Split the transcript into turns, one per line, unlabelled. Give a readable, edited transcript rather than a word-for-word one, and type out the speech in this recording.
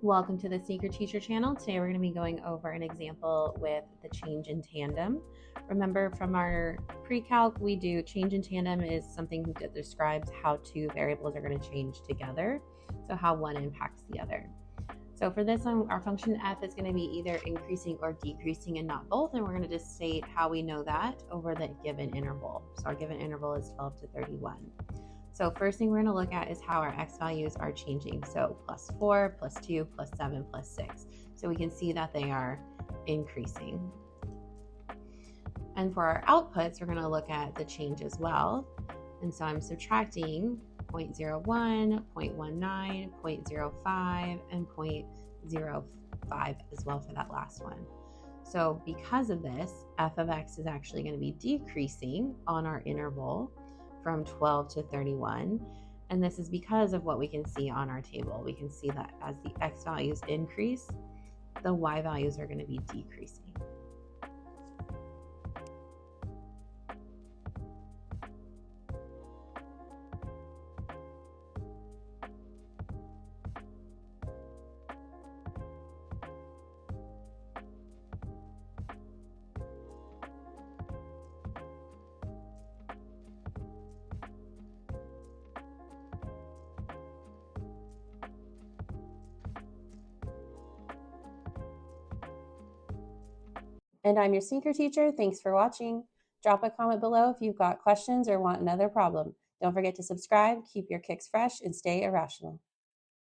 Welcome to the Sneaker Teacher channel. Today we're going to be going over an example with the change in tandem. Remember from our pre-calc, we do change in tandem is something that describes how two variables are going to change together, so how one impacts the other. So for this one, our function f is going to be either increasing or decreasing and not both, and we're going to just state how we know that over the given interval. So our given interval is 12 to 31. So first thing we're going to look at is how our x values are changing. So plus 4, plus 2, plus 7, plus 6. So we can see that they are increasing. And for our outputs, we're going to look at the change as well. And so I'm subtracting 0.01, 0.19, 0.05, and 0.05 as well for that last one. So because of this, f of x is actually going to be decreasing on our interval from 12 to 31. And this is because of what we can see on our table. We can see that as the x values increase, the y values are going to be decreasing.
And I'm your sneaker teacher. Thanks for watching. Drop a comment below if you've got questions or want another problem. Don't forget to subscribe, keep your kicks fresh, and stay irrational.